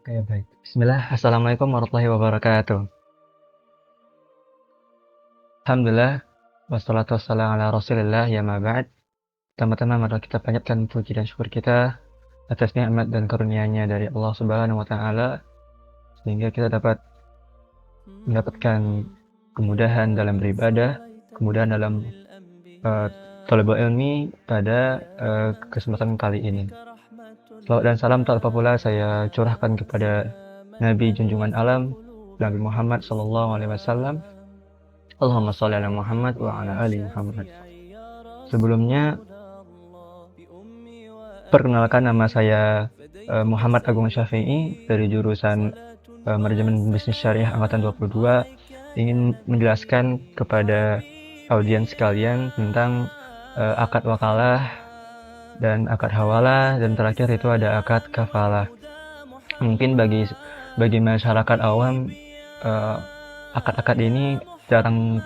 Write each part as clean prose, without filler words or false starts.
Oke, baik. Bismillah. Assalamualaikum warahmatullahi wabarakatuh. Alhamdulillah. Wassalatu wassalamu ala rasulillah ya ma ba'd. Pertama-tama mari kita panjatkan puji dan syukur kita atas nikmat dan karunia-Nya dari Allah Subhanahu wa taala sehingga kita dapat mendapatkan kemudahan dalam beribadah, kemudahan dalam thalabul ilmi pada kesempatan kali ini. Salawat dan salam tak lupa pula saya curahkan kepada Nabi junjungan alam Nabi Muhammad sallallahu alaihi wasallam. Allahumma sholli ala Muhammad wa ala ali Muhammad. Sebelumnya, perkenalkan nama saya Muhammad Agung Syafi'i dari jurusan Manajemen Bisnis Syariah Angkatan 22, ingin menjelaskan kepada audiens sekalian tentang akad wakalah dan akad hawalah, dan terakhir itu ada akad kafalah. Mungkin bagi masyarakat awam akad-akad ini jarang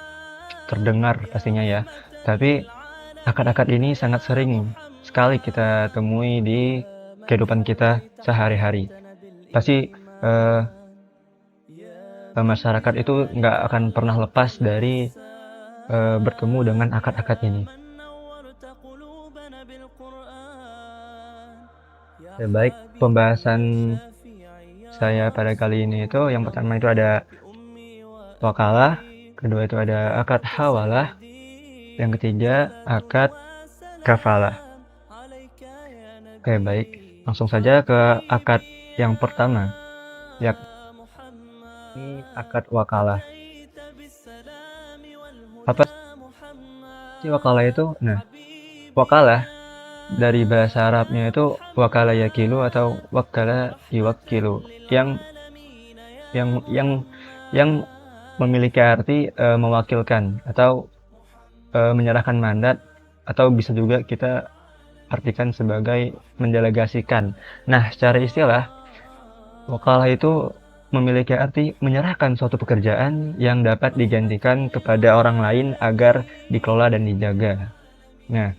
terdengar pastinya ya, tapi akad-akad ini sangat sering sekali kita temui di kehidupan kita sehari-hari. Pasti masyarakat itu nggak akan pernah lepas dari bertemu dengan akad-akad ini. Ya, baik, pembahasan saya pada kali ini itu yang pertama itu ada wakalah, kedua itu ada akad hawalah, yang ketiga akad kafalah. Oke, baik, langsung saja ke akad yang pertama, yakni akad wakalah. Apa sih wakalah itu? Nah, wakalah dari bahasa Arabnya itu wakala yakilu atau wakala yuwakilu, yang memiliki arti mewakilkan atau menyerahkan mandat, atau bisa juga kita artikan sebagai mendelegasikan. Nah, secara istilah wakalah itu memiliki arti menyerahkan suatu pekerjaan yang dapat digantikan kepada orang lain agar dikelola dan dijaga. Nah,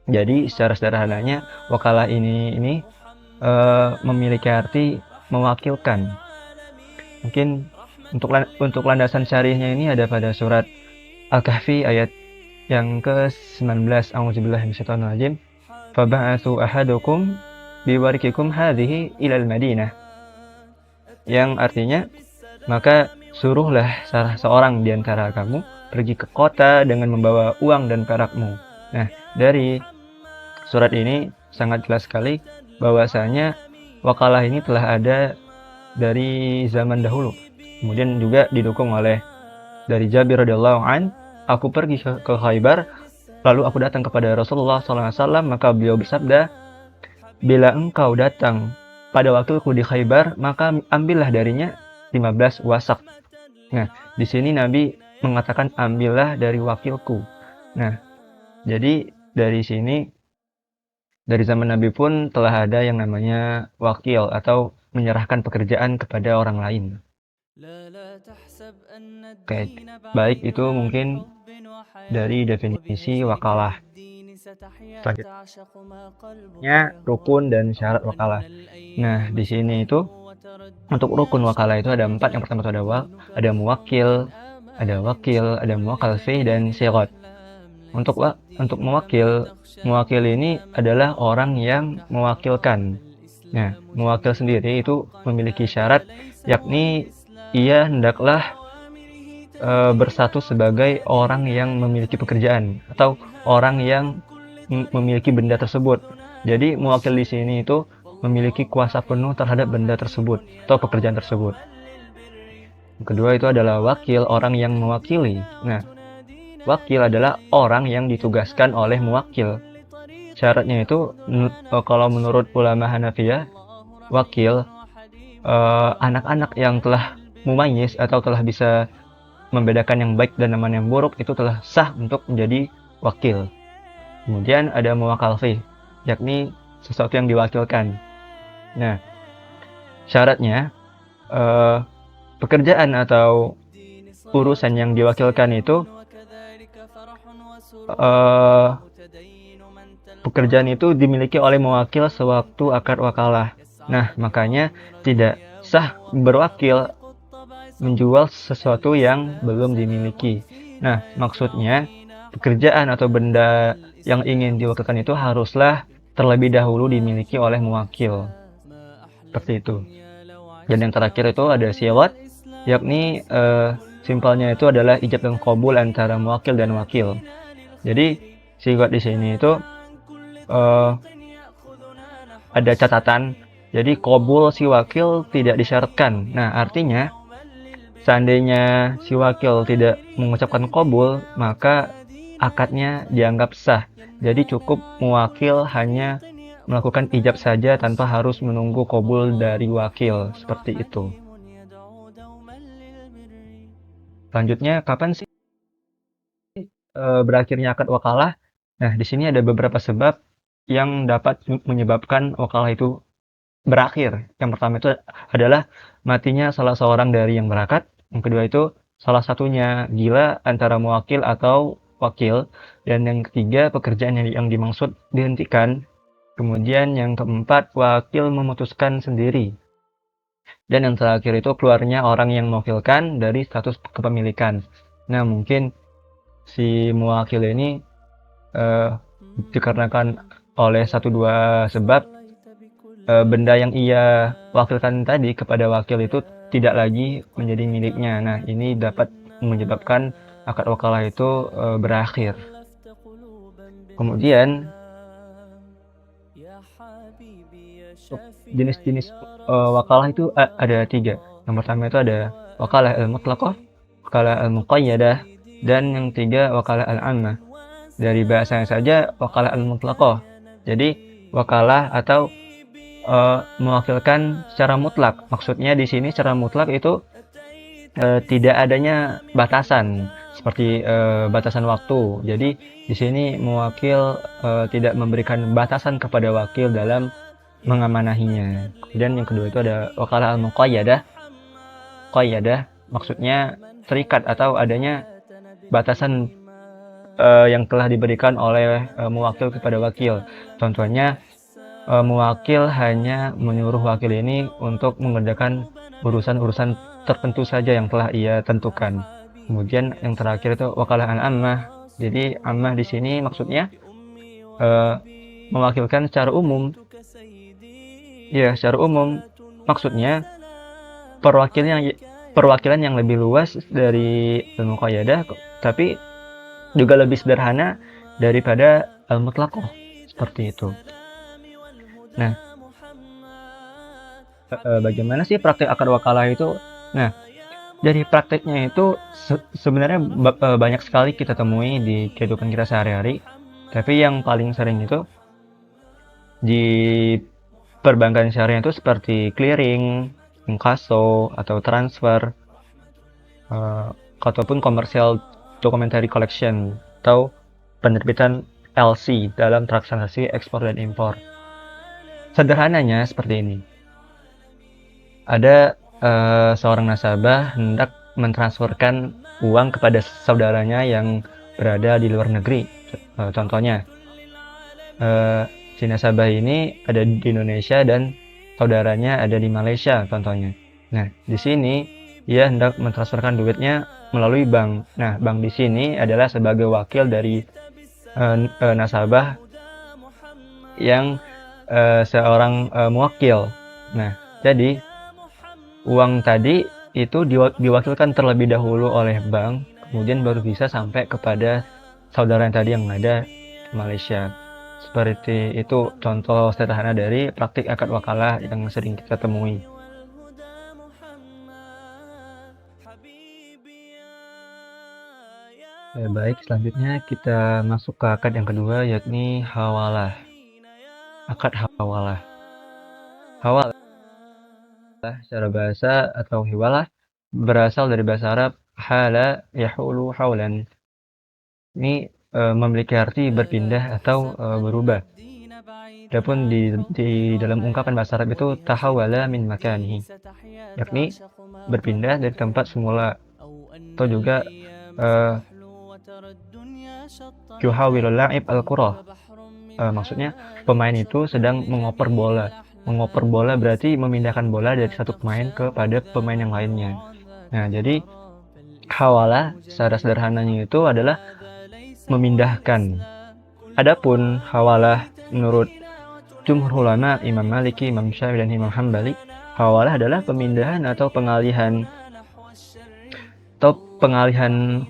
jadi secara sederhananya wakalah ini memiliki arti mewakilkan. Mungkin untuk landasan syarihnya ini ada pada surat Al-Kahfi ayat yang ke-19. A'udzubillahi minasyaitonirrajim. Faba'atsu ahadukum biwarikikum hadhihi ilal Madinah. Yang artinya, maka suruhlah salah seorang di antara kamu pergi ke kota dengan membawa uang dan perakmu. Nah, dari surat ini sangat jelas sekali bahwasanya wakalah ini telah ada dari zaman dahulu. Kemudian juga didukung oleh dari Jabir radhiyallahu an, aku pergi ke Khaybar, lalu aku datang kepada Rasulullah SAW, maka beliau bersabda, bila engkau datang pada waktuku di Khaybar, maka ambillah darinya 15 wasak. Nah, di sini Nabi mengatakan ambillah dari wakilku. Nah, jadi dari sini, dari zaman Nabi pun telah ada yang namanya wakil atau menyerahkan pekerjaan kepada orang lain. Oke, baik, itu mungkin dari definisi wakalah. Selanjutnya rukun dan syarat wakalah. Nah, di sini itu untuk rukun wakalah itu ada 4. Yang pertama itu ada muwakil, ada wakil, ada muwakkal fih, dan sirat. Untuk mewakil ini adalah orang yang mewakilkan. Nah, mewakil sendiri itu memiliki syarat, yakni ia hendaklah bersatu sebagai orang yang memiliki pekerjaan atau orang yang memiliki benda tersebut. Jadi mewakil di sini itu memiliki kuasa penuh terhadap benda tersebut atau pekerjaan tersebut. Yang kedua itu adalah wakil, orang yang mewakili. Nah, wakil adalah orang yang ditugaskan oleh muwakil. Syaratnya itu kalau menurut ulama Hanafiyah, wakil anak-anak yang telah mumayyiz atau telah bisa membedakan yang baik dan mana yang buruk itu telah sah untuk menjadi wakil. Kemudian ada muwakkal fih, yakni sesuatu yang diwakilkan. Nah, syaratnya pekerjaan atau urusan yang diwakilkan itu pekerjaan itu dimiliki oleh mewakil sewaktu akad wakalah. Nah, makanya tidak sah berwakil menjual sesuatu yang belum dimiliki. Nah, maksudnya pekerjaan atau benda yang ingin diwakilkan itu haruslah terlebih dahulu dimiliki oleh muwakil. Seperti itu. Dan yang terakhir itu ada siwat, yakni simpelnya itu adalah ijab dan qabul antara muwakil dan wakil. Jadi siwat di sini itu eh, ada catatan. Jadi qabul si wakil tidak disyaratkan. Nah, artinya seandainya si wakil tidak mengucapkan qabul, maka akadnya dianggap sah. Jadi cukup muwakil hanya melakukan ijab saja tanpa harus menunggu qabul dari wakil. Seperti itu. Selanjutnya, kapan sih berakhirnya akad wakalah? Nah, di sini ada beberapa sebab yang dapat menyebabkan wakalah itu berakhir. Yang pertama itu adalah matinya salah seorang dari yang berakad. Yang kedua itu salah satunya gila antara muwakil atau wakil. Dan yang ketiga pekerjaan yang dimaksud dihentikan. Kemudian yang keempat wakil memutuskan sendiri. Dan yang terakhir itu keluarnya orang yang mewakilkan dari status kepemilikan. Nah, mungkin si muwakil ini dikarenakan oleh satu dua sebab benda yang ia wakilkan tadi kepada wakil itu tidak lagi menjadi miliknya. Nah, ini dapat menyebabkan akad wakalah itu berakhir. Kemudian jenis-jenis wakalah itu ada 3. Yang pertama itu ada wakalah al-mutlaqah, wakalah al-muqayyadah, dan yang 3 wakalah al-ammah. Dari bahasanya saja wakalah al-mutlaqah. Jadi wakalah atau mewakilkan secara mutlak. Maksudnya di sini secara mutlak itu tidak adanya batasan seperti batasan waktu. Jadi di sini mewakil tidak memberikan batasan kepada wakil dalam mengamanahinya. Kemudian yang kedua itu ada wakalah al-muqayyadah. Qayyadah maksudnya terikat atau adanya batasan yang telah diberikan oleh mewakil kepada wakil. Contohnya mewakil hanya menyuruh wakil ini untuk mengerjakan urusan-urusan tertentu saja yang telah ia tentukan. Kemudian yang terakhir itu wakalah al-ammah. Jadi ammah di sini maksudnya mewakilkan secara umum. Ya, secara umum maksudnya perwakilan yang lebih luas dari al-muqayyadah, tapi juga lebih sederhana daripada al-mutlaqah. Seperti itu. Nah, bagaimana sih praktek akad wakalah itu? Nah, dari prakteknya itu sebenarnya banyak sekali kita temui di kehidupan kita sehari-hari. Tapi yang paling sering itu di perbankan syariah itu seperti clearing, inkasso, atau transfer, ataupun commercial documentary collection, atau penerbitan LC dalam transaksi ekspor dan impor. Sederhananya seperti ini. Ada seorang nasabah hendak mentransferkan uang kepada saudaranya yang berada di luar negeri. Contohnya, si nasabah ini ada di Indonesia dan saudaranya ada di Malaysia, contohnya. Nah, di sini ia hendak mentransferkan duitnya melalui bank. Nah, bank di sini adalah sebagai wakil dari nasabah yang seorang muwakil. Nah, jadi uang tadi itu diwakilkan terlebih dahulu oleh bank, kemudian baru bisa sampai kepada saudara yang tadi yang ada di Malaysia. Seperti itu contoh sederhana dari praktik akad wakalah yang sering kita temui. Baik, selanjutnya kita masuk ke akad yang kedua, yakni hawalah. Akad hawalah. Hawalah secara bahasa atau hiwalah berasal dari bahasa Arab hala yahulu haulan. Ini memiliki arti berpindah atau berubah. Adapun di dalam ungkapan bahasa Arab itu tahawala min makanihi, yakni berpindah dari tempat semula, atau juga yuhawilul la'ib al-qurah. Maksudnya pemain itu sedang mengoper bola. Mengoper bola berarti memindahkan bola dari satu pemain kepada pemain yang lainnya. Nah, jadi hawalah secara sederhananya itu adalah memindahkan. Adapun hawalah menurut jumhur ulama, Imam Maliki, Imam Syafi'i, dan Imam Hambali, hawalah adalah pemindahan atau pengalihan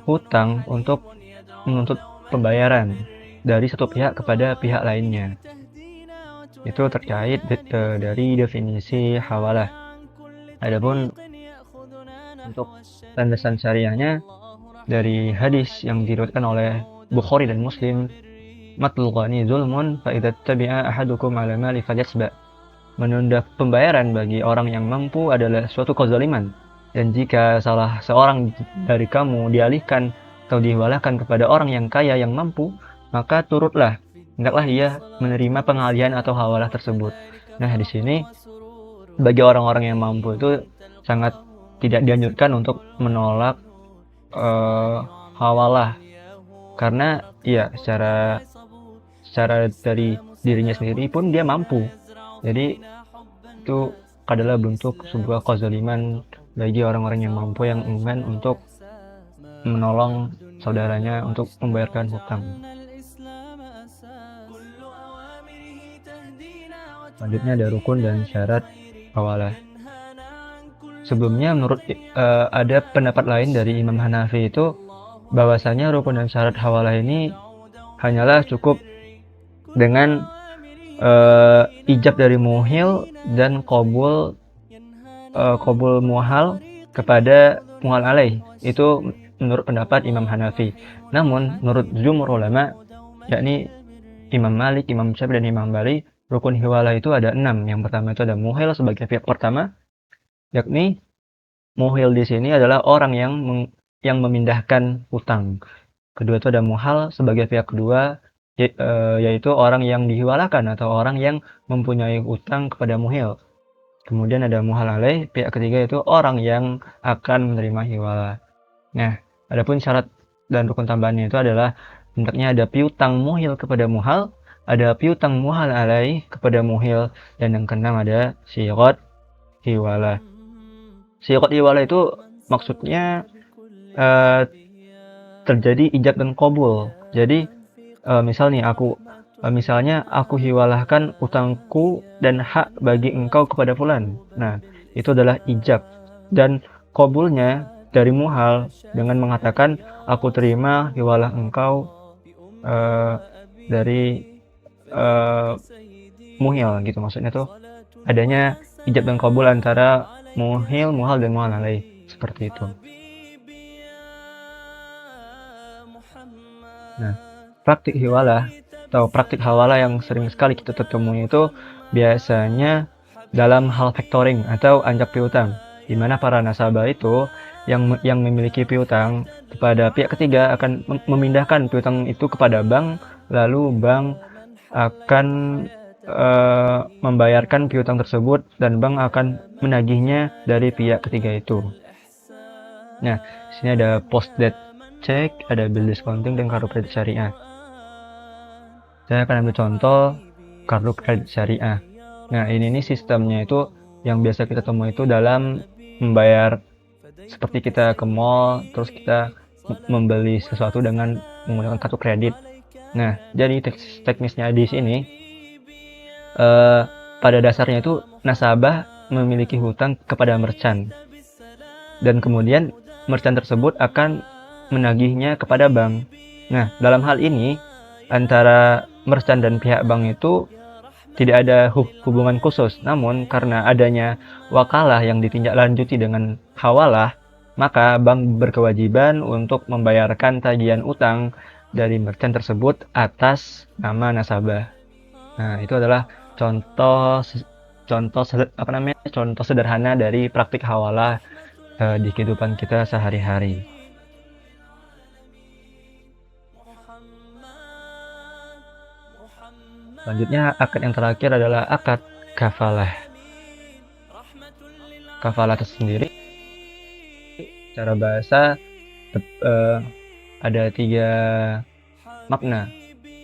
hutang untuk menuntut pembayaran dari satu pihak kepada pihak lainnya. Itu terkait dari definisi hawalah. Adapun untuk landasan syariahnya dari hadis yang diriwayatkan oleh Bukhari dan Muslim, matlul ghani zulmun fa idza tabi'a ahadukum 'ala mali falyasba. Menunda pembayaran bagi orang yang mampu adalah suatu kezaliman, dan jika salah seorang dari kamu dialihkan atau diwalakan kepada orang yang kaya yang mampu, maka turutlah, hendaklah ia menerima pengalihan atau hawalah tersebut. Nah, di sini bagi orang-orang yang mampu itu sangat tidak dianjurkan untuk menolak hawalah, karena ya secara dari dirinya sendiri pun dia mampu. Jadi itu adalah bentuk sebuah kezaliman bagi orang-orang yang mampu yang enggan untuk menolong saudaranya untuk membayarkan hutang. Selanjutnya ada rukun dan syarat hawalah. Sebelumnya ada pendapat lain dari Imam Hanafi itu bahwasanya rukun dan syarat hawalah ini hanyalah cukup dengan ijab dari muhil dan qabul muhal kepada muhal alaih. Itu menurut pendapat Imam Hanafi. Namun menurut jumhur ulama, yakni Imam Malik, Imam Syafi'i, dan Imam Hambali, rukun hiwalah itu ada 6. Yang pertama itu ada muhil sebagai pihak pertama, yakni muhil di sini adalah orang yang memindahkan hutang. Kedua itu ada muhal sebagai pihak kedua, yaitu orang yang dihiwalakan atau orang yang mempunyai hutang kepada muhil. Kemudian ada muhal alaih, pihak ketiga itu orang yang akan menerima hiwalah. Nah, adapun syarat dan rukun tambahannya itu adalah hendaknya ada piutang muhil kepada muhal, ada piutang muhal alaih kepada muhil, dan yang keenam ada syighot hiwalah. Syighot hiwalah itu maksudnya terjadi ijab dan qabul. Jadi misalnya aku hiwalahkan utangku dan hak bagi engkau kepada fulan. Nah, itu adalah ijab. Dan qabulnya dari muhal dengan mengatakan aku terima hiwalah engkau dari muhil gitu. Maksudnya tuh adanya ijab dan qabul antara muhal dan muhal alaih, seperti itu. Nah, praktik hiwalah atau praktik hawalah yang sering sekali kita temui itu biasanya dalam hal factoring atau anjak piutang, di mana para nasabah itu yang memiliki piutang kepada pihak ketiga akan memindahkan piutang itu kepada bank, lalu bank akan membayarkan piutang tersebut dan bank akan menagihnya dari pihak ketiga itu. Nah, di sini ada post date check, ada bill discounting, dan kartu kredit syariah. Saya akan ambil contoh kartu kredit syariah. Nah, ini sistemnya itu yang biasa kita temui itu dalam membayar, seperti kita ke mall terus kita membeli sesuatu dengan menggunakan kartu kredit. Nah, jadi teknisnya di sini pada dasarnya itu nasabah memiliki hutang kepada merchant, dan kemudian merchant tersebut akan menagihnya kepada bank. Nah, dalam hal ini antara merchant dan pihak bank itu tidak ada hubungan khusus, namun karena adanya wakalah yang ditindaklanjuti dengan hawalah, maka bank berkewajiban untuk membayarkan tagihan utang dari merchant tersebut atas nama nasabah. Nah, itu adalah contoh sederhana dari praktik hawalah di kehidupan kita sehari-hari. Selanjutnya, akad yang terakhir adalah akad kafalah. Kafalah itu sendiri secara bahasa ada 3 makna.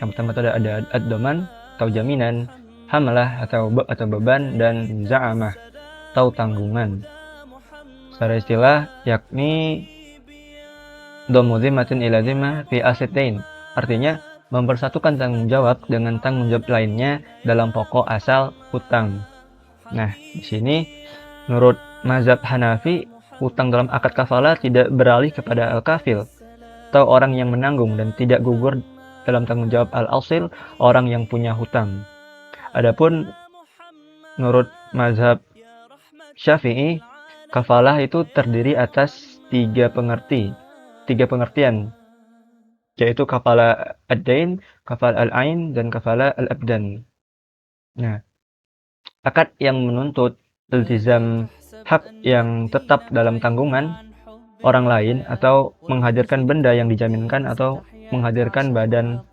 Yang pertama itu ada ad-doman atau jaminan, hamalah atau beban, dan za'amah atau tanggungan. Secara istilah yakni dhammu dhimmatin ila dhimmah fi aslid-dain. Artinya mempersatukan tanggung jawab dengan tanggung jawab lainnya dalam pokok asal hutang. Nah, di sini menurut mazhab Hanafi, hutang dalam akad kafalah tidak beralih kepada al-kafil atau orang yang menanggung, dan tidak gugur dalam tanggung jawab al-asil, orang yang punya hutang. Adapun menurut mazhab Syafi'i, kafalah itu terdiri atas tiga pengertian, yaitu kafala ad-dain, kafala al-ain, dan kafala al-abdan. Nah, akad yang menuntut iltizam hak yang tetap dalam tanggungan orang lain, atau menghadirkan benda yang dijaminkan, atau menghadirkan badan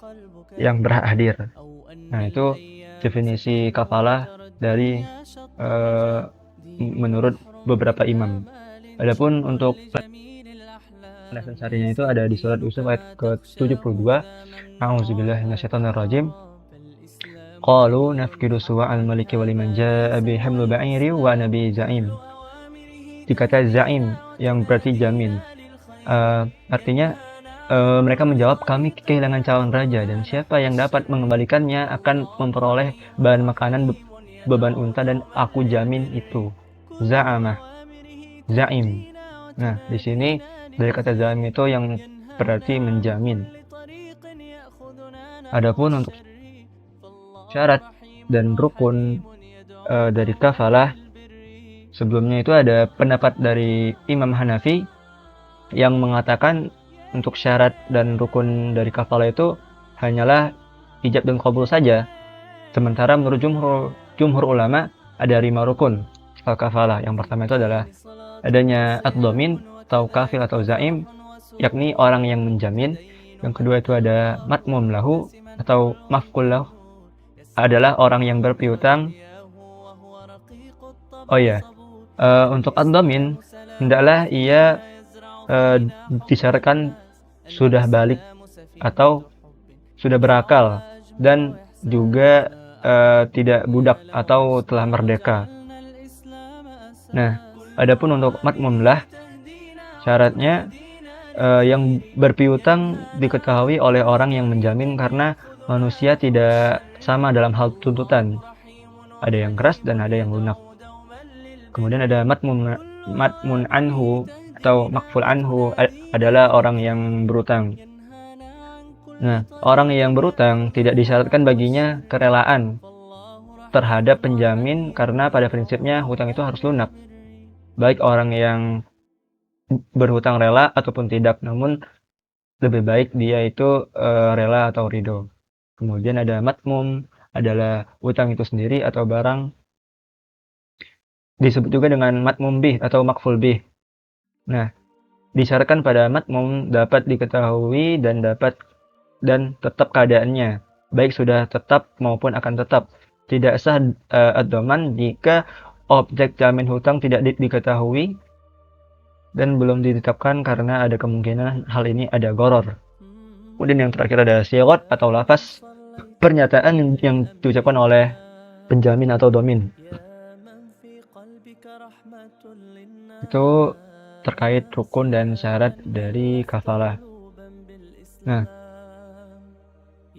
yang berhak hadir. Nah, itu definisi kafalah dari menurut beberapa imam. Adapun untuk penjelasan syariahnya itu ada di surat Yusuf ayat ke-72. A'udzubillahi minasyaitonirrajim. Qalu nafkidu suwa'al maliki wa liman jaa'a bi hamlu ba'iri wa nabi za'im. Dikata za'im yang berarti jamin. Artinya mereka menjawab, kami kehilangan calon raja, dan siapa yang dapat mengembalikannya akan memperoleh bahan makanan beban unta, dan aku jamin itu. Za'amah, za'im. Nah, di sini dari kata za'im itu yang berarti menjamin. Adapun untuk syarat dan rukun dari kafalah, sebelumnya itu ada pendapat dari Imam Hanafi yang mengatakan untuk syarat dan rukun dari kafalah itu hanyalah ijab dan qabul saja. Sementara menurut jumhur ulama ada 5 rukun al-kafalah. Yang pertama itu adalah adanya ad-dhamin atau kafil atau zaim, yakni orang yang menjamin. Yang kedua itu ada matmum lahu atau mafkul lahu, adalah orang yang berpiutang. Oh ya, untuk ad-dhamin hendaklah ia disyaratkan sudah balik atau sudah berakal, dan juga tidak budak atau telah merdeka. Nah, adapun untuk matmumlah, syaratnya yang berpiutang diketahui oleh orang yang menjamin, karena manusia tidak sama dalam hal tuntutan. Ada yang keras dan ada yang lunak. Kemudian ada matmun anhu atau makful anhu, adalah orang yang berutang. Nah, orang yang berutang tidak disyaratkan baginya kerelaan terhadap penjamin, karena pada prinsipnya hutang itu harus lunak, baik orang yang berhutang rela ataupun tidak, namun lebih baik dia itu rela atau ridho. Kemudian ada matmum, adalah hutang itu sendiri atau barang, disebut juga dengan matmum bih atau makful bih. Nah, disyaratkan pada matmum dapat diketahui dan tetap keadaannya, baik sudah tetap maupun akan tetap. Tidak sah ad-dhaman jika objek jamin hutang tidak diketahui dan belum ditetapkan, karena ada kemungkinan hal ini ada gharar. Kemudian yang terakhir ada syirat atau lafaz pernyataan yang diucapkan oleh penjamin atau dhamin. Itu terkait rukun dan syarat dari kafalah. Nah,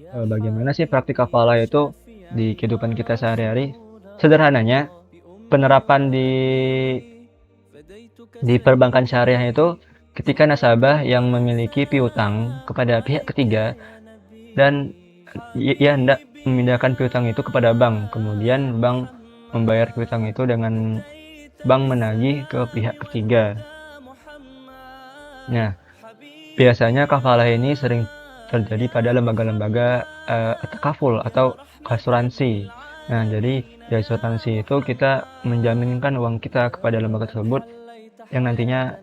bagaimana sih praktik kafalah itu di kehidupan kita sehari-hari? Sederhananya, penerapan di perbankan syariah itu ketika nasabah yang memiliki piutang kepada pihak ketiga dan ia hendak memindahkan piutang itu kepada bank, kemudian bank membayar piutang itu dengan bank menagih ke pihak ketiga. Nah, biasanya kafalah ini sering terjadi pada lembaga-lembaga takaful atau asuransi. Nah, jadi di asuransi itu kita menjaminkan uang kita kepada lembaga tersebut yang nantinya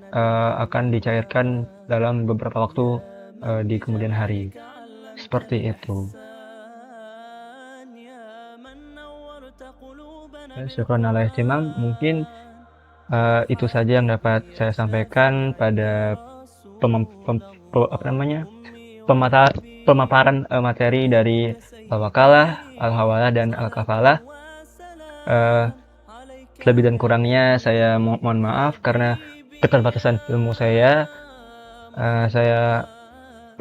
akan dicairkan dalam beberapa waktu di kemudian hari. Seperti itu. Syukran ala ihtimam. Mungkin itu saja yang dapat saya sampaikan pada pemaparan materi dari Al-Wakalah, Al-Hawalah, dan Al-Kafalah. Lebih dan kurangnya saya mohon maaf karena keterbatasan ilmu saya. Saya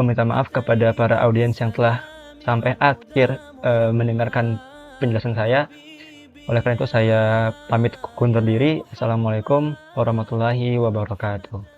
meminta maaf kepada para audiens yang telah sampai akhir mendengarkan penjelasan saya. Oleh karena itu saya pamit undur diri. Assalamualaikum warahmatullahi wabarakatuh.